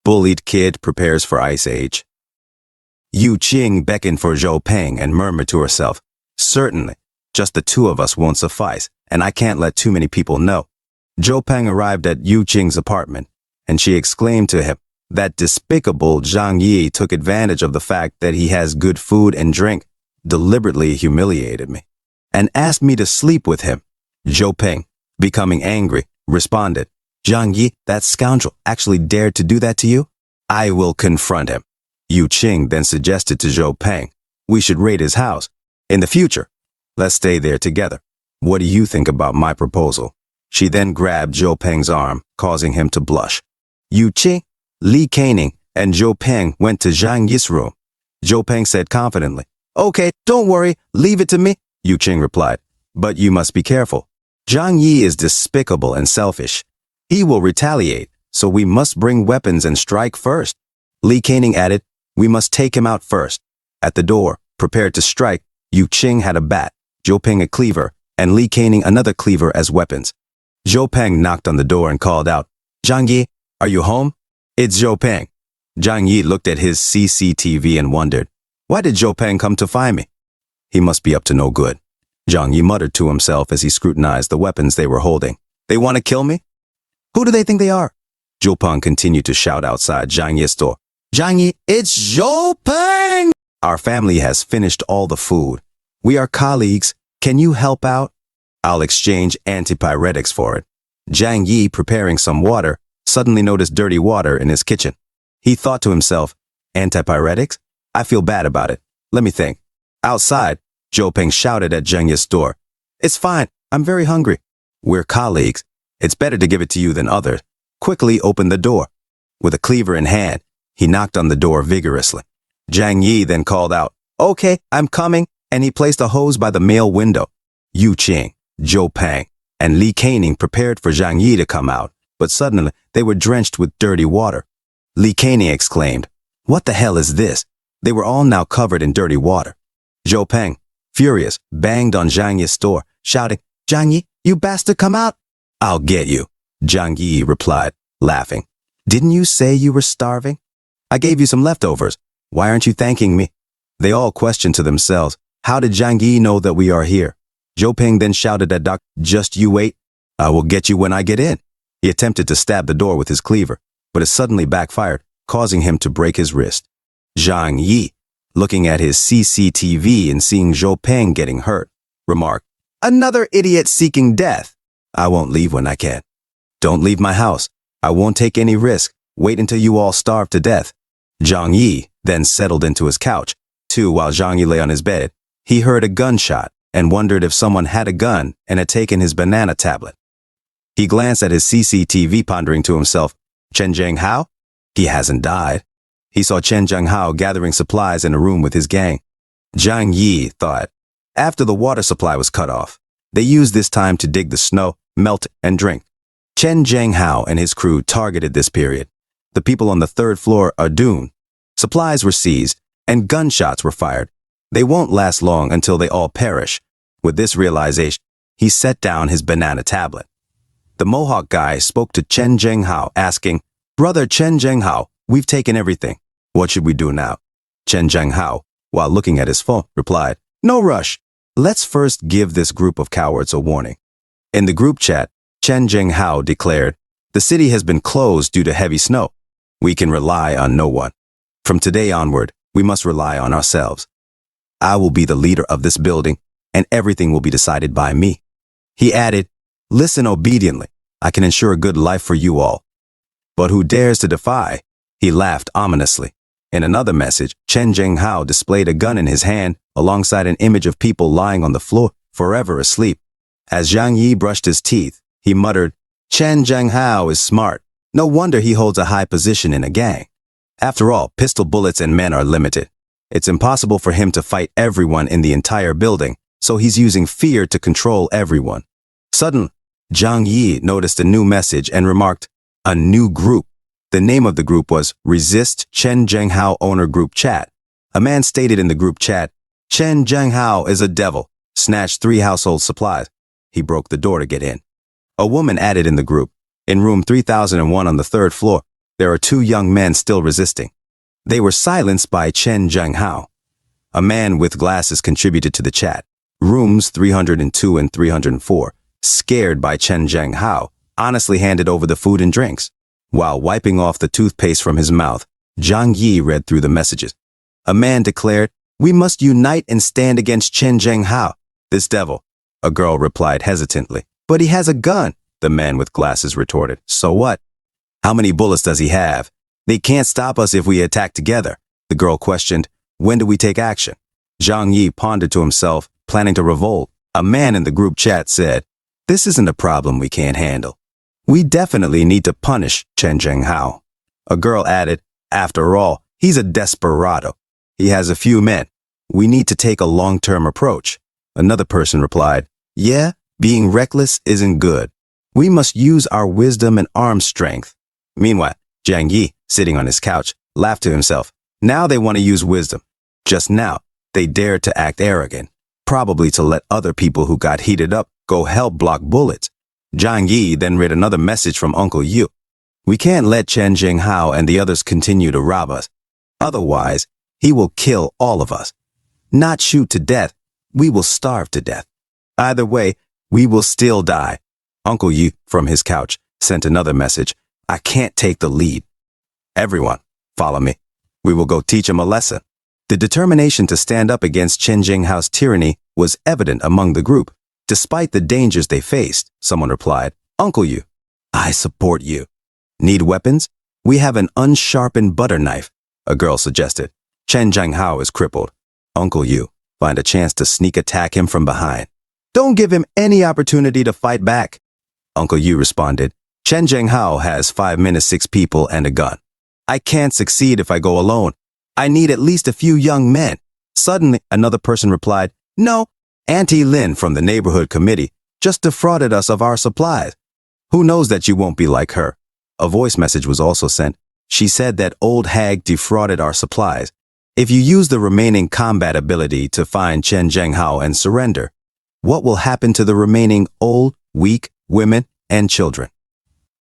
Bullied Kid Prepares for Ice Age. Yu Qing beckoned for Zhou Peng and murmured to herself, "Certainly, just the two of us won't suffice, and I can't let too many people know." Zhou Peng arrived at Yu Qing's apartment, and she exclaimed to him, "That despicable Zhang Yi took advantage of the fact that he has good food and drink, deliberately humiliated me, and asked me to sleep with him." Zhou Peng, becoming angry, responded, "Zhang Yi, that scoundrel, actually dared to do that to you? I will confront him." Yu Qing then suggested to Zhou Peng, "We should raid his house. In the future, let's stay there together. What do you think about my proposal?" She then grabbed Zhou Peng's arm, causing him to blush. Yu Qing, Li Keining, and Zhou Peng went to Zhang Yi's room. Zhou Peng said confidently, "Okay, don't worry, leave it to me." Yu Qing replied, "But you must be careful. Zhang Yi is despicable and selfish. He will retaliate, so we must bring weapons and strike first." Li Keining added, "We must take him out first." At the door, prepared to strike, Yu Qing had a bat, Zhou Peng a cleaver, and Li Keining another cleaver as weapons. Zhou Peng knocked on the door and called out, "Zhang Yi, are you home?" "It's Zhou Peng." Zhang Yi looked at his CCTV and wondered, "Why did Zhou Peng come to find me? He must be up to no good." Zhang Yi muttered to himself as he scrutinized the weapons they were holding. "They want to kill me? Who do they think they are?" Zhou Peng continued to shout outside Zhang Yi's door, "Zhang Yi, it's Zhou Peng! Our family has finished all the food. We are colleagues. Can you help out? I'll exchange antipyretics for it." Zhang Yi, preparing some water, suddenly noticed dirty water in his kitchen. He thought to himself, "Antipyretics? I feel bad about it. Let me think." Outside, Zhou Peng shouted at Zhang Yi's door, "It's fine. I'm very hungry. We're colleagues. It's better to give it to you than others." Quickly opened the door. With a cleaver in hand, he knocked on the door vigorously. Zhang Yi then called out, "Okay, I'm coming," and he placed a hose by the male window. Yu Qing, Zhou Peng, and Li Keining prepared for Zhang Yi to come out, but suddenly they were drenched with dirty water. Li Keining exclaimed, "What the hell is this?" They were all now covered in dirty water. Zhou Peng, furious, banged on Zhang Yi's door, shouting, "Zhang Yi, you bastard, come out!" "I'll get you," Zhang Yi replied, laughing. "Didn't you say you were starving? I gave you some leftovers. Why aren't you thanking me?" They all questioned to themselves, "How did Zhang Yi know that we are here?" Zhou Peng then shouted at Doc, "Just you wait. I will get you when I get in." He attempted to stab the door with his cleaver, but it suddenly backfired, causing him to break his wrist. Zhang Yi, looking at his CCTV and seeing Zhou Peng getting hurt, remarked, "Another idiot seeking death. I won't leave when I can. Don't leave my house. I won't take any risk. Wait until you all starve to death." Zhang Yi then settled into his couch, too. While Zhang Yi lay on his bed, he heard a gunshot and wondered if someone had a gun and had taken his banana tablet. He glanced at his CCTV, pondering to himself, "Chen Jangha? He hasn't died." He saw Chen Jangha gathering supplies in a room with his gang. Zhang Yi thought, after the water supply was cut off, they used this time to dig the snow, melt, and drink. Chen Jangha and his crew targeted this period. The people on the third floor are doomed. Supplies were seized, and gunshots were fired. They won't last long until they all perish. With this realization, he set down his banana tablet. The Mohawk guy spoke to Chen Jangha, asking, "Brother Chen Jangha, we've taken everything. What should we do now?" Chen Jangha, while looking at his phone, replied, "No rush. Let's first give this group of cowards a warning." In the group chat, Chen Jangha declared, "The city has been closed due to heavy snow. We can rely on no one. From today onward, we must rely on ourselves. I will be the leader of this building, and everything will be decided by me." He added, "Listen obediently. I can ensure a good life for you all. But who dares to defy?" He laughed ominously. In another message, Chen Jangha displayed a gun in his hand alongside an image of people lying on the floor, forever asleep. As Zhang Yi brushed his teeth, he muttered, "Chen Jangha is smart. No wonder he holds a high position in a gang. After all, pistol bullets and men are limited. It's impossible for him to fight everyone in the entire building, so he's using fear to control everyone." Suddenly, Zhang Yi noticed a new message and remarked, "A new group." The name of the group was Resist Chen Jangha Owner Group Chat. A man stated in the group chat, "Chen Jangha is a devil. Snatched 3 household supplies. He broke the door to get in." A woman added in the group, "In room 3001 on the 3rd floor, There are two young men still resisting. They were silenced by Chen Jangha. A man with glasses contributed to the chat. Rooms 302 and 304, scared by Chen Jangha, honestly handed over the food and drinks. While wiping off the toothpaste from his mouth, Zhang Yi read through the messages. A man declared, "We must unite and stand against Chen Jangha, this devil." A girl replied hesitantly, "But he has a gun," the man with glasses retorted. "So what? How many bullets does he have? They can't stop us if we attack together." The girl questioned, "When do we take action?" Zhang Yi pondered to himself, planning to revolt. A man in the group chat said, "This isn't a problem we can't handle. We definitely need to punish Chen Jangha." A girl added, "After all, he's a desperado. He has a few men. We need to take a long-term approach." Another person replied, "Yeah, being reckless isn't good. We must use our wisdom and arm strength." Meanwhile, Zhang Yi, sitting on his couch, laughed to himself. Now they want to use wisdom. Just now, they dared to act arrogant, probably to let other people who got heated up go help block bullets. Zhang Yi then read another message from Uncle Yu. "We can't let Chen Jangha and the others continue to rob us. Otherwise, he will kill all of us. Not shoot to death, we will starve to death. Either way, we will still die." Uncle Yu, from his couch, sent another message. "I can't take the lead. Everyone, follow me. We will go teach him a lesson." The determination to stand up against Chen Jangha's tyranny was evident among the group. Despite the dangers they faced, someone replied, "Uncle Yu, I support you." "Need weapons? We have an unsharpened butter knife," a girl suggested. "Chen Jangha is crippled. Uncle Yu, find a chance to sneak attack him from behind. Don't give him any opportunity to fight back." Uncle Yu responded, "Chen Jangha has 5 men, 6 people, and a gun. I can't succeed if I go alone. I need at least a few young men." Suddenly, another person replied, "No, Auntie Lin from the neighborhood committee just defrauded us of our supplies. Who knows that you won't be like her?" A voice message was also sent. She said that old hag defrauded our supplies. If you use the remaining combat ability to find Chen Jangha and surrender, what will happen to the remaining old, weak women and children?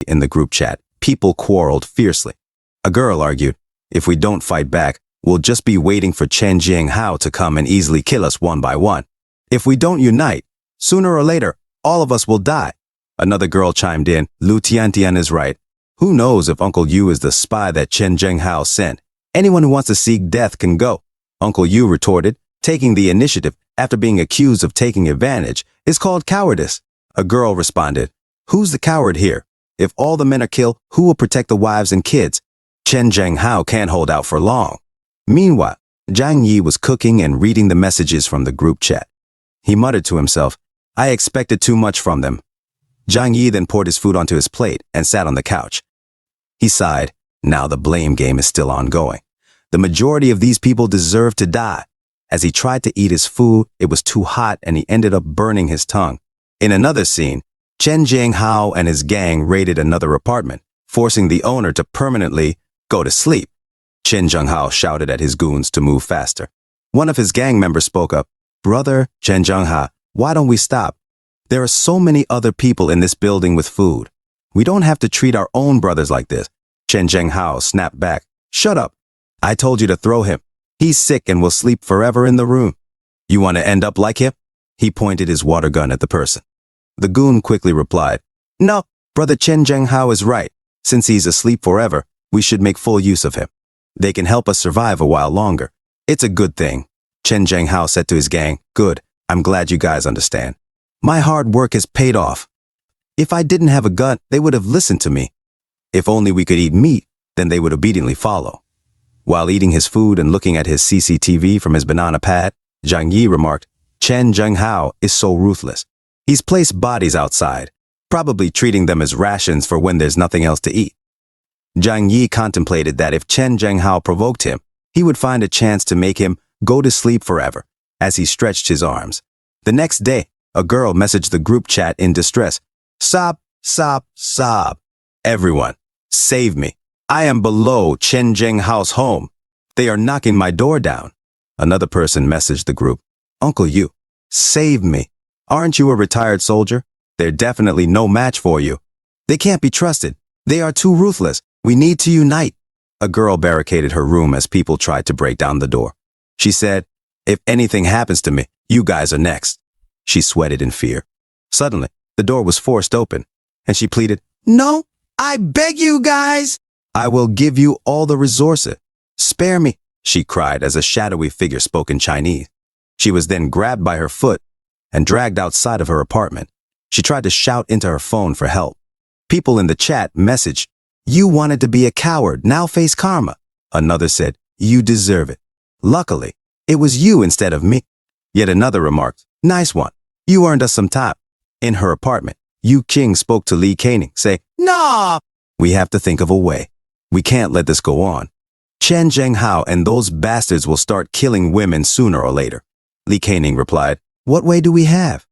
In the group chat, people quarreled fiercely. A girl argued, "If we don't fight back, we'll just be waiting for Chen Jangha to come and easily kill us one by one. If we don't unite, sooner or later, all of us will die." Another girl chimed in, "Lu Tiantian is right. Who knows if Uncle Yu is the spy that Chen Jangha sent? Anyone who wants to seek death can go." Uncle Yu retorted, "Taking the initiative after being accused of taking advantage is called cowardice." A girl responded, "Who's the coward here? If all the men are killed, who will protect the wives and kids? Chen Jangha can't hold out for long." Meanwhile, Zhang Yi was cooking and reading the messages from the group chat. He muttered to himself, "I expected too much from them." Zhang Yi then poured his food onto his plate and sat on the couch. He sighed. Now the blame game is still ongoing. The majority of these people deserve to die. As he tried to eat his food, it was too hot and he ended up burning his tongue. In another scene, Chen Jangha and his gang raided another apartment, forcing the owner to permanently go to sleep. Chen Jangha shouted at his goons to move faster. One of his gang members spoke up, "Brother Chen Jangha, why don't we stop? There are so many other people in this building with food. We don't have to treat our own brothers like this." Chen Jangha snapped back, "Shut up. I told you to throw him. He's sick and will sleep forever in the room. You want to end up like him?" He pointed his water gun at the person. The goon quickly replied, "No, Brother Chen Jangha is right. Since he's asleep forever, we should make full use of him. They can help us survive a while longer. It's a good thing." Chen Jangha said to his gang, "Good, I'm glad you guys understand. My hard work has paid off. If I didn't have a gun, they would have listened to me. If only we could eat meat, then they would obediently follow." While eating his food and looking at his CCTV from his banana pad, Zhang Yi remarked, "Chen Jangha is so ruthless. He's placed bodies outside, probably treating them as rations for when there's nothing else to eat." Zhang Yi contemplated that if Chen Jangha provoked him, he would find a chance to make him go to sleep forever as he stretched his arms. The next day, a girl messaged the group chat in distress, "Sob, sob, sob. Everyone, save me. I am below Chen Jangha's home. They are knocking my door down." Another person messaged the group, "Uncle Yu, save me. Aren't you a retired soldier? They're definitely no match for you. They can't be trusted. They are too ruthless. We need to unite. A girl barricaded her room as people tried to break down the door. She said, if anything happens to me, you guys are next. She sweated in fear. Suddenly, the door was forced open, and she pleaded, no, I beg you guys. I will give you all the resources. Spare me, she cried as a shadowy figure spoke in Chinese. She was then grabbed by her foot and dragged outside of her apartment. She tried to shout into her phone for help. People in the chat messaged, you wanted to be a coward, now face karma. Another said, you deserve it. Luckily, it was you instead of me. Yet another remarked, nice one. You earned us some time. In her apartment, Yu Qing spoke to Li Kaining, say, nah, we have to think of a way. We can't let this go on. Chen Jangha and those bastards will start killing women sooner or later. Li Kaining replied, what way do we have?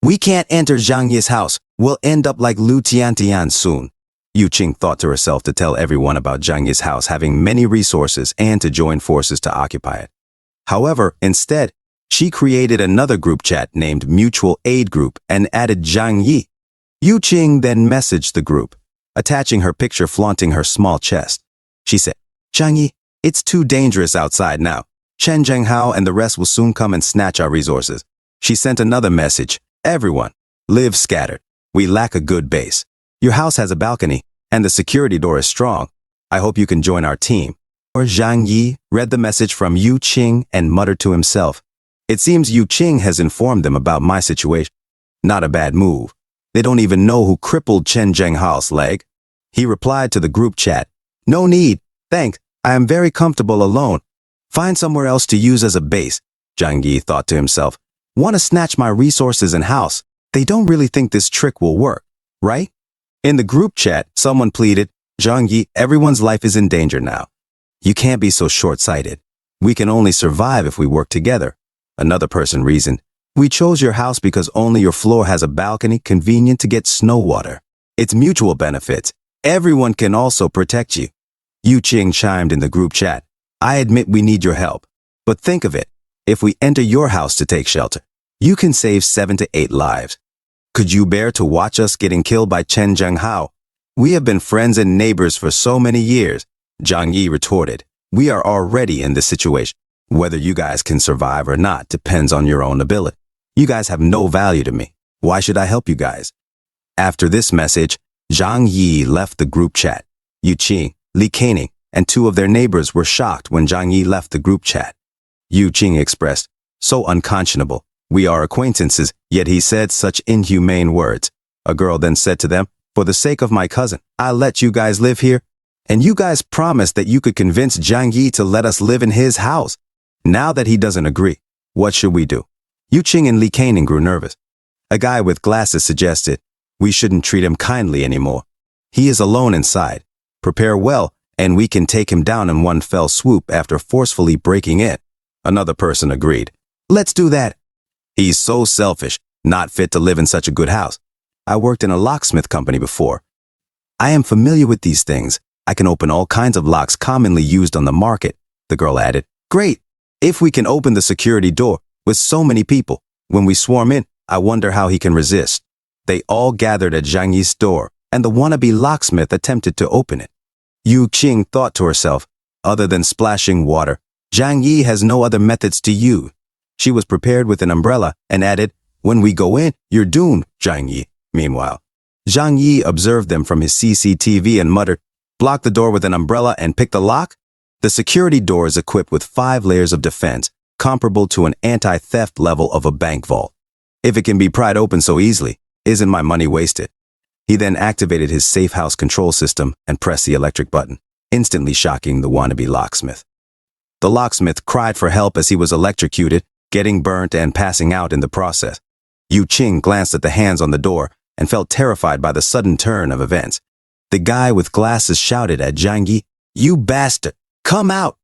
We can't enter Zhang Yi's house. We'll end up like Lu Tiantian soon. Yu Qing thought to herself to tell everyone about Zhang Yi's house having many resources and to join forces to occupy it. However, instead, she created another group chat named Mutual Aid Group and added Zhang Yi. Yu Qing then messaged the group, attaching her picture flaunting her small chest. She said, Zhang Yi, it's too dangerous outside now. Chen Jangha and the rest will soon come and snatch our resources. She sent another message, everyone, live scattered. We lack a good base. Your house has a balcony, and the security door is strong. I hope you can join our team. Or Zhang Yi read the message from Yu Qing and muttered to himself, it seems Yu Qing has informed them about my situation. Not a bad move. They don't even know who crippled Chen Jangha's leg. He replied to the group chat, no need, thanks, I am very comfortable alone. Find somewhere else to use as a base. Zhang Yi thought to himself, want to snatch my resources and house. They don't really think this trick will work, right? In the group chat, someone pleaded, Zhang Yi, everyone's life is in danger now. You can't be so short-sighted. We can only survive if we work together. Another person reasoned, we chose your house because only your floor has a balcony convenient to get snow water. It's mutual benefits. Everyone can also protect you. Yu Qing chimed in the group chat, I admit we need your help. But think of it, if we enter your house to take shelter, you can save 7 to 8 lives. Could you bear to watch us getting killed by Chen Jangha? We have been friends and neighbors for so many years. Zhang Yi retorted, we are already in this situation. Whether you guys can survive or not depends on your own ability. You guys have no value to me. Why should I help you guys? After this message, Zhang Yi left the group chat. Yu Qing, Li Kaining, and 2 of their neighbors were shocked when Zhang Yi left the group chat. Yu Qing expressed, so unconscionable. We are acquaintances, yet he said such inhumane words. A girl then said to them, for the sake of my cousin, I'll let you guys live here. And you guys promised that you could convince Zhang Yi to let us live in his house. Now that he doesn't agree, what should we do? Yu Qing and Li Kaining grew nervous. A guy with glasses suggested, we shouldn't treat him kindly anymore. He is alone inside. Prepare well, and we can take him down in one fell swoop after forcefully breaking in. Another person agreed. Let's do that. He's so selfish, not fit to live in such a good house. I worked in a locksmith company before. I am familiar with these things. I can open all kinds of locks commonly used on the market, the girl added. Great. If we can open the security door with so many people, when we swarm in, I wonder how he can resist. They all gathered at Zhang Yi's door, and the wannabe locksmith attempted to open it. Yu Qing thought to herself, other than splashing water, Zhang Yi has no other methods to use. She was prepared with an umbrella and added, when we go in, you're doomed, Zhang Yi. Meanwhile, Zhang Yi observed them from his CCTV and muttered, block the door with an umbrella and pick the lock? The security door is equipped with 5 layers of defense, comparable to an anti-theft level of a bank vault. If it can be pried open so easily, isn't my money wasted? He then activated his safe house control system and pressed the electric button, instantly shocking the wannabe locksmith. The locksmith cried for help as he was electrocuted, getting burnt and passing out in the process. Yu Qing glanced at the hands on the door and felt terrified by the sudden turn of events. The guy with glasses shouted at Zhang Yi, you bastard, come out!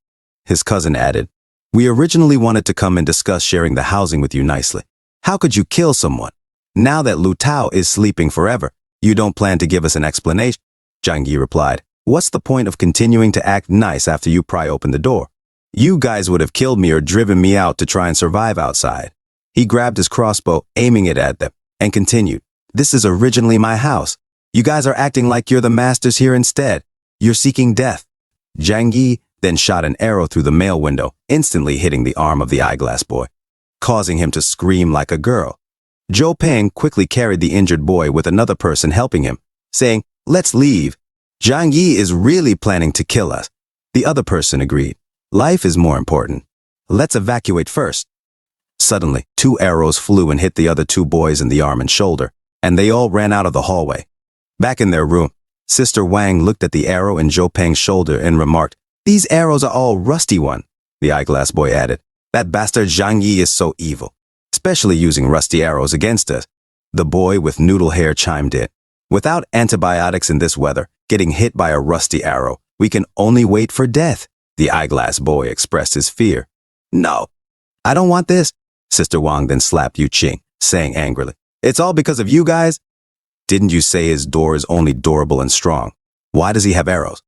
His cousin added, we originally wanted to come and discuss sharing the housing with you nicely. How could you kill someone? Now that Lu Tao is sleeping forever, you don't plan to give us an explanation? Zhang Yi replied, what's the point of continuing to act nice after you pry open the door? You guys would have killed me or driven me out to try and survive outside. He grabbed his crossbow, aiming it at them, and continued, this is originally my house. You guys are acting like you're the masters here instead. You're seeking death. Jangha then shot an arrow through the mail window, instantly hitting the arm of the eyeglass boy, causing him to scream like a girl. Zhou Peng quickly carried the injured boy with another person helping him, saying, "Let's leave. Jangha is really planning to kill us." The other person agreed. "Life is more important. Let's evacuate first." Suddenly, 2 arrows flew and hit the other 2 boys in the arm and shoulder, and they all ran out of the hallway. Back in their room, Sister Wang looked at the arrow in Zhou Peng's shoulder and remarked, "These arrows are all rusty one." The eyeglass boy added, "That bastard Jangha is so evil, especially using rusty arrows against us." The boy with noodle hair chimed in, "Without antibiotics in this weather, getting hit by a rusty arrow, we can only wait for death." The eyeglass boy expressed his fear. "No, I don't want this." Sister Wang then slapped Yu Qing, saying angrily, "It's all because of you guys. Didn't you say his door is only durable and strong? Why does he have arrows?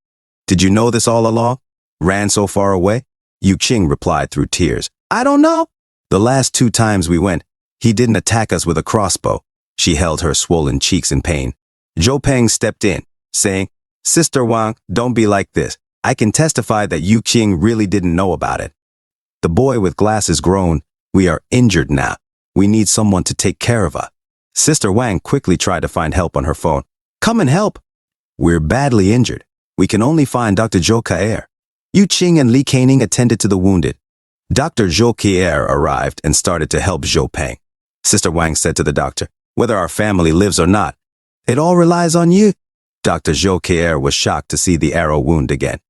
Did you know this all along? Ran so far away?" Yu Qing replied through tears, "I don't know. The last 2 times we went, he didn't attack us with a crossbow." She held her swollen cheeks in pain. Zhou Peng stepped in, saying, "Sister Wang, don't be like this. I can testify that Yu Qing really didn't know about it." The boy with glasses groaned, "We are injured now. We need someone to take care of us." Sister Wang quickly tried to find help on her phone. "Come and help. We're badly injured. We can only find Dr. Zhou Kaer." Yu Qing and Li Kaining attended to the wounded. Dr. Zhou Kaer arrived and started to help Zhou Peng. Sister Wang said to the doctor, "Whether our family lives or not, it all relies on you." Dr. Zhou Kaer was shocked to see the arrow wound again.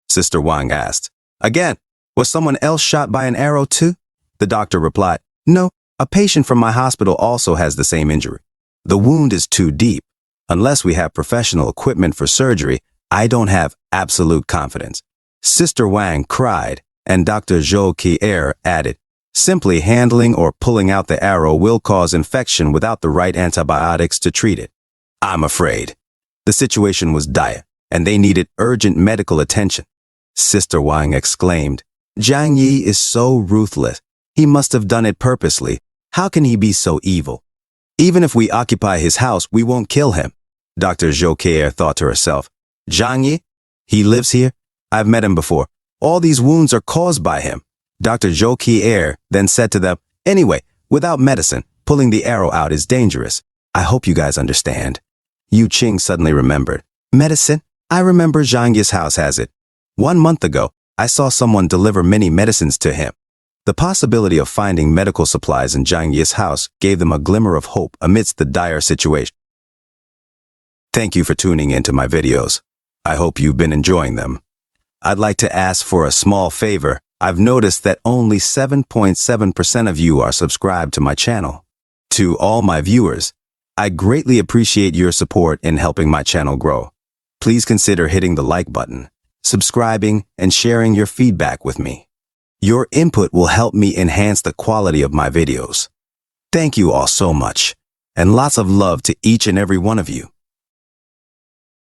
Sister Wang asked, "Again, was someone else shot by an arrow too?" The doctor replied, "No, a patient from my hospital also has the same injury. The wound is too deep. Unless we have professional equipment for surgery, I don't have absolute confidence." Sister Wang cried, and Dr. Zhou Kaer added, "Simply handling or pulling out the arrow will cause infection without the right antibiotics to treat it. I'm afraid." The situation was dire, and they needed urgent medical attention. Sister Wang exclaimed, "Jangha is so ruthless. He must have done it purposely. How can he be so evil? Even if we occupy his house, we won't kill him." Dr. Zhou Kaer thought to herself, "Jangha? He lives here? I've met him before. All these wounds are caused by him." Dr. Zhou Kaer then said to them, "Anyway, without medicine, pulling the arrow out is dangerous. I hope you guys understand." Yu Qing suddenly remembered, "Medicine? I remember Zhangha's house has it. 1 month ago, I saw someone deliver many medicines to him." The possibility of finding medical supplies in Zhangha's house gave them a glimmer of hope amidst the dire situation. Thank you for tuning into my videos. I hope you've been enjoying them. I'd like to ask for a small favor. I've noticed that only 7.7% of you are subscribed to my channel. To all my viewers, I greatly appreciate your support in helping my channel grow. Please consider hitting the like button, subscribing, and sharing your feedback with me. Your input will help me enhance the quality of my videos. Thank you all so much, and lots of love to each and every one of you.